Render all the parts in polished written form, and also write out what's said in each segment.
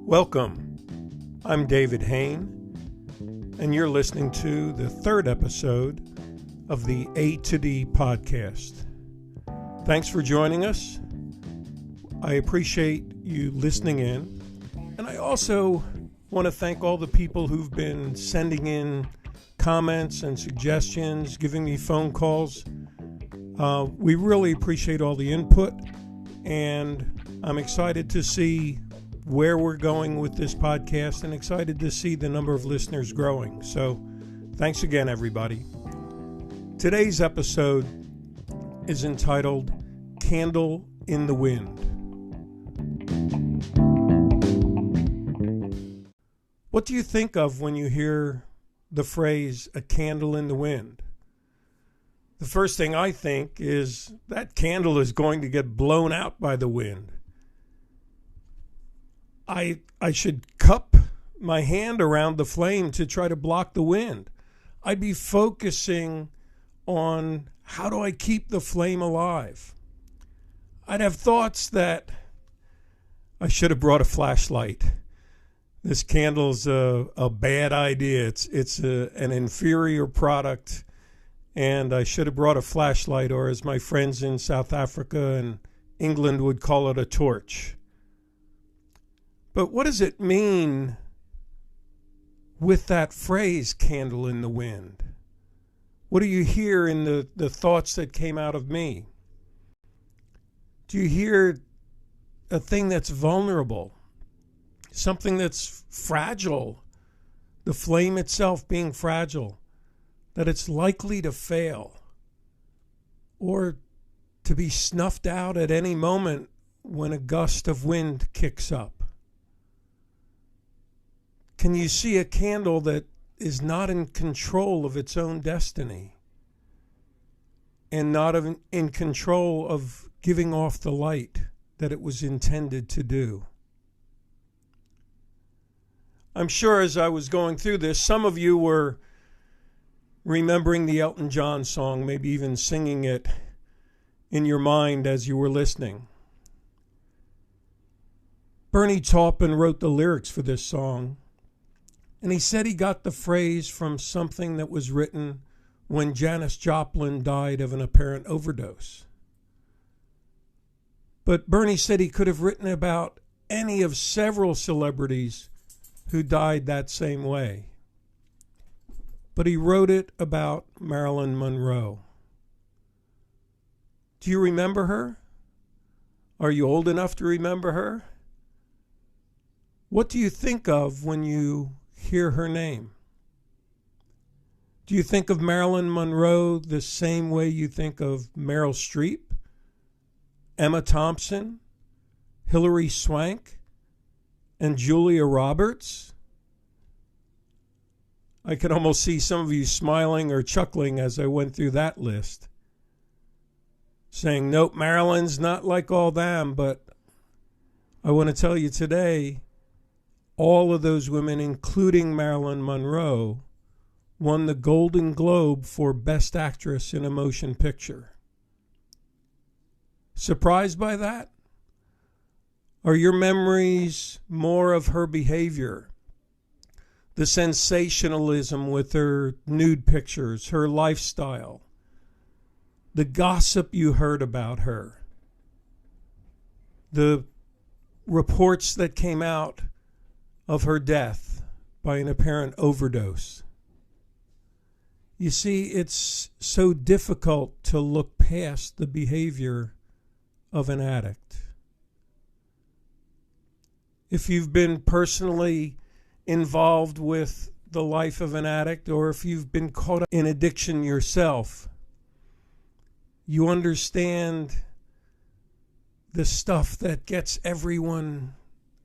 Welcome. I'm David Hain, and you're listening to the third episode of the A to D podcast. Thanks for joining us. I appreciate you listening in, and I also want to thank all the people who've been sending in comments and suggestions, giving me phone calls. We really appreciate all the input, and I'm excited to see where we're going with this podcast and excited to see the number of listeners growing. So thanks again, everybody. Today's episode is entitled Candle in the Wind. What do you think of when you hear the phrase, a candle in the wind? The first thing I think is that candle is going to get blown out by the wind. I should cup my hand around the flame to try to block the wind. I'd be focusing on how do I keep the flame alive. I'd have thoughts that I should have brought a flashlight. This candle's a bad idea. It's an inferior product, and I should have brought a flashlight, or as my friends in South Africa and England would call it, a torch. But what does it mean with that phrase, candle in the wind? What do you hear in the thoughts that came out of me? Do you hear a thing that's vulnerable, something that's fragile, the flame itself being fragile, that it's likely to fail or to be snuffed out at any moment when a gust of wind kicks up? Can you see a candle that is not in control of its own destiny and not in control of giving off the light that it was intended to do? I'm sure as I was going through this, some of you were remembering the Elton John song, maybe even singing it in your mind as you were listening. Bernie Taupin wrote the lyrics for this song, and he said he got the phrase from something that was written when Janis Joplin died of an apparent overdose. But Bernie said he could have written about any of several celebrities who died that same way. But he wrote it about Marilyn Monroe. Do you remember her? Are you old enough to remember her? What do you think of when you hear her name? Do you think of Marilyn Monroe the same way you think of Meryl Streep, Emma Thompson, Hilary Swank, and Julia Roberts? I could almost see some of you smiling or chuckling as I went through that list, saying, nope, Marilyn's not like all them. But I want to tell you today, all of those women, including Marilyn Monroe, won the Golden Globe for Best Actress in a Motion Picture. Surprised by that? Are your memories more of her behavior, the sensationalism with her nude pictures, her lifestyle, the gossip you heard about her, the reports that came out of her death by an apparent overdose? You see, it's so difficult to look past the behavior of an addict. If you've been personally involved with the life of an addict, or if you've been caught up in addiction yourself, you understand the stuff that gets everyone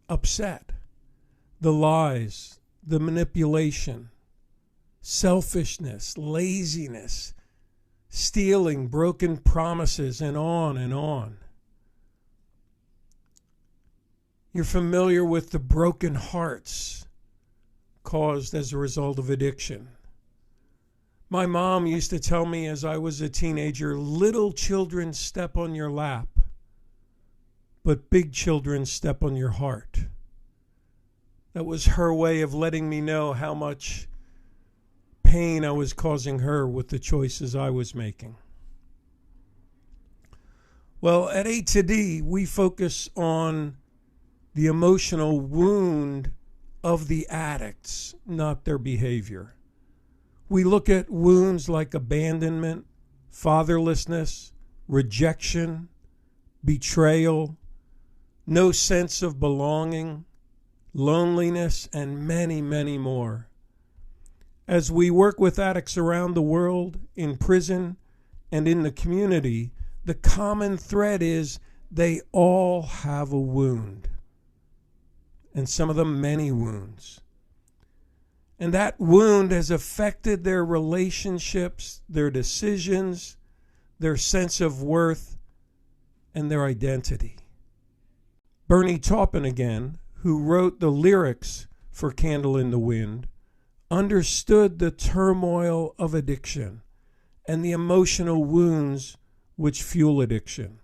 upset. The lies, the manipulation, selfishness, laziness, stealing, broken promises, and on and on. You're familiar with the broken hearts caused as a result of addiction. My mom used to tell me as I was a teenager, little children step on your lap, but big children step on your heart. That was her way of letting me know how much pain I was causing her with the choices I was making. Well, at A to D, we focus on the emotional wound of the addicts, not their behavior. We look at wounds like abandonment, fatherlessness, rejection, betrayal, no sense of belonging, loneliness, and many, many more. As we work with addicts around the world, in prison, and in the community, the common thread is they all have a wound, and some of them many wounds. And that wound has affected their relationships, their decisions, their sense of worth, and their identity. Bernie Taupin again, who wrote the lyrics for Candle in the Wind, understood the turmoil of addiction and the emotional wounds which fuel addiction.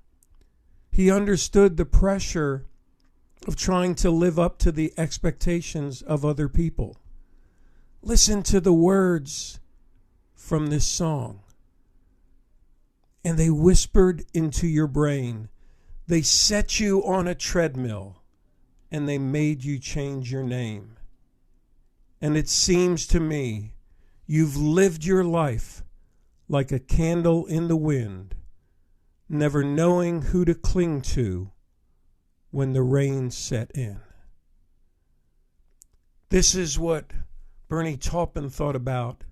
He understood the pressure of trying to live up to the expectations of other people. Listen to the words from this song. And they whispered into your brain. They set you on a treadmill, and they made you change your name. And it seems to me you've lived your life like a candle in the wind, never knowing who to cling to when the rain set in. This is what Bernie Taupin thought about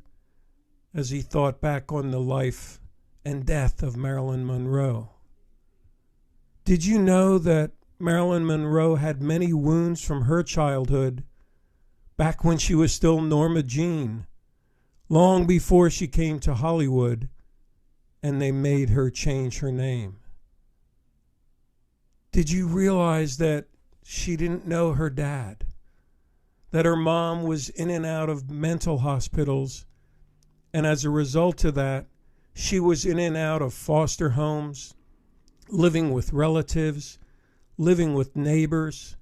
as he thought back on the life and death of Marilyn Monroe. Did you know that Marilyn Monroe had many wounds from her childhood back when she was still Norma Jean, long before she came to Hollywood and they made her change her name? Did you realize that she didn't know her dad? That her mom was in and out of mental hospitals, and as a result of that, she was in and out of foster homes, living with relatives, living with neighbors,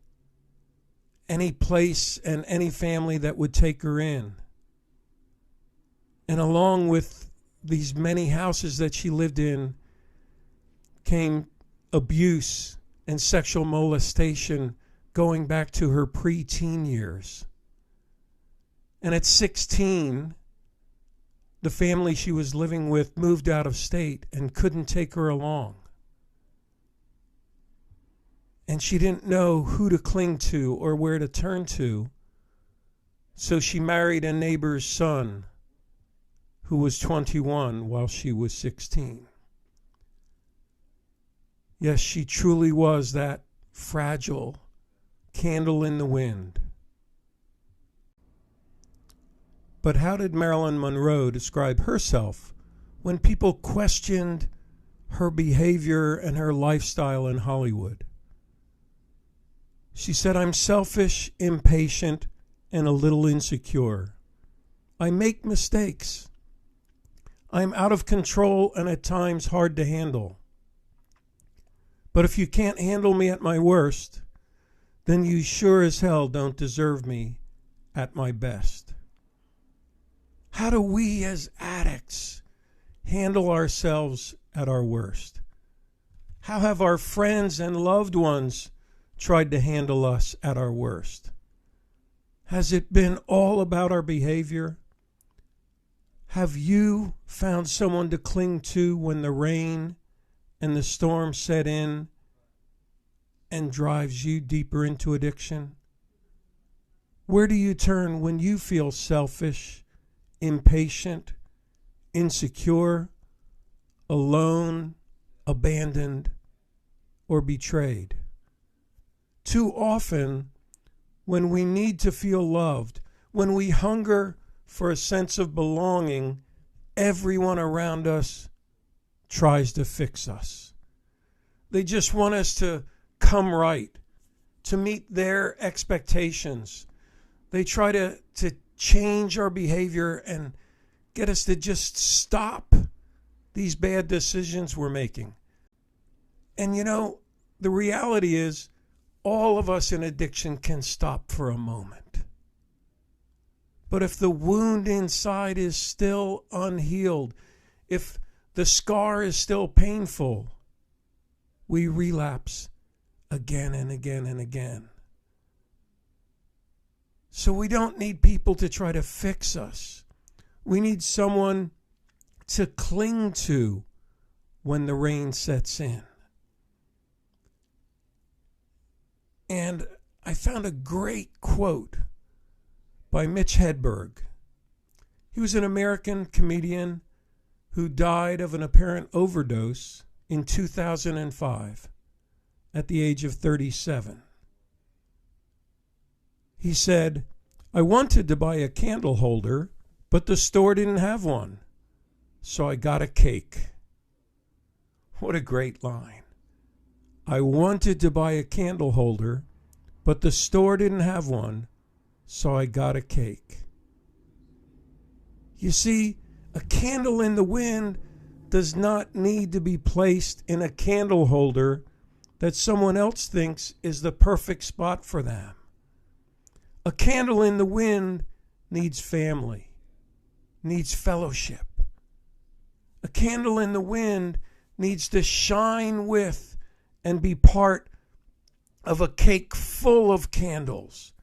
any place and any family that would take her in. And along with these many houses that she lived in came abuse and sexual molestation going back to her preteen years. And at 16, the family she was living with moved out of state and couldn't take her along. And she didn't know who to cling to or where to turn to. So she married a neighbor's son who was 21 while she was 16. Yes, she truly was that fragile candle in the wind. But how did Marilyn Monroe describe herself when people questioned her behavior and her lifestyle in Hollywood? She said, "I'm selfish, impatient, and a little insecure. I make mistakes. I'm out of control and at times hard to handle. But if you can't handle me at my worst, then you sure as hell don't deserve me at my best." How do we as addicts handle ourselves at our worst? How have our friends and loved ones tried to handle us at our worst? Has it been all about our behavior? Have you found someone to cling to when the rain and the storm set in and drives you deeper into addiction? Where do you turn when you feel selfish, impatient, insecure, alone, abandoned, or betrayed? Too often, when we need to feel loved, when we hunger for a sense of belonging, everyone around us tries to fix us. They just want us to come right, to meet their expectations. They try to change our behavior and get us to just stop these bad decisions we're making. And you know, the reality is all of us in addiction can stop for a moment. But if the wound inside is still unhealed, if the scar is still painful, we relapse again and again and again. So we don't need people to try to fix us. We need someone to cling to when the rain sets in. And I found a great quote by Mitch Hedberg. He was an American comedian who died of an apparent overdose in 2005 at the age of 37. He said, "I wanted to buy a candle holder, but the store didn't have one, so I got a cake." What a great line. I wanted to buy a candle holder, but the store didn't have one, so I got a cake. You see, a candle in the wind does not need to be placed in a candle holder that someone else thinks is the perfect spot for them. A candle in the wind needs family, needs fellowship. A candle in the wind needs to shine with and be part of a cake full of candles.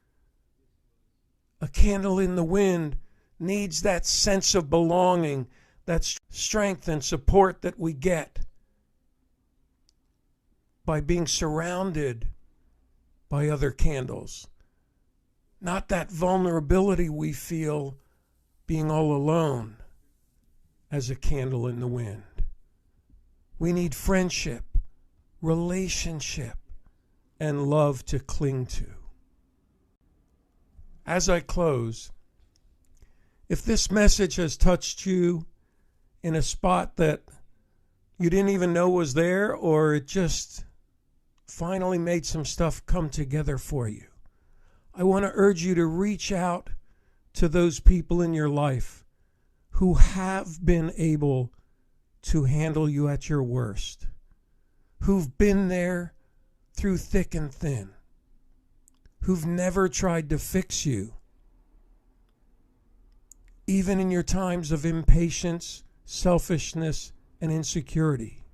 A candle in the wind needs that sense of belonging, that strength and support that we get by being surrounded by other candles. Not that vulnerability we feel being all alone as a candle in the wind. We need friendship, relationship, and love to cling to. As I close, if this message has touched you in a spot that you didn't even know was there, or it just finally made some stuff come together for you, I want to urge you to reach out to those people in your life who have been able to handle you at your worst, who've been there through thick and thin, who've never tried to fix you, even in your times of impatience, selfishness, and insecurity,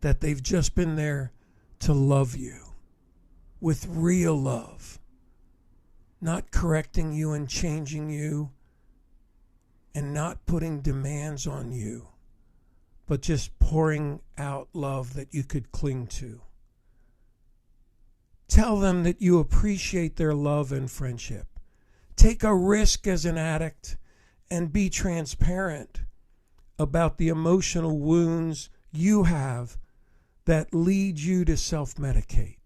that they've just been there to love you with real love, not correcting you and changing you and not putting demands on you, but just pouring out love that you could cling to. Tell them that you appreciate their love and friendship. Take a risk as an addict and be transparent about the emotional wounds you have that lead you to self-medicate.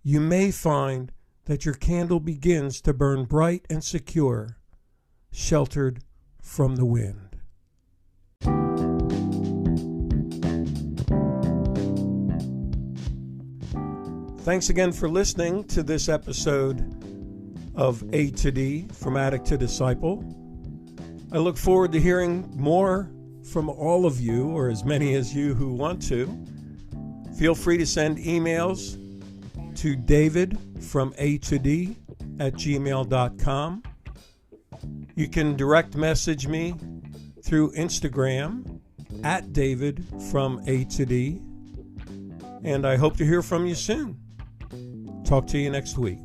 You may find that your candle begins to burn bright and secure, sheltered from the wind. Thanks again for listening to this episode of A to D, From Addict to Disciple. I look forward to hearing more from all of you, or as many as you who want to. Feel free to send emails to davidfromatod@gmail.com. You can direct message me through Instagram @davidfromatod. And I hope to hear from you soon. Talk to you next week.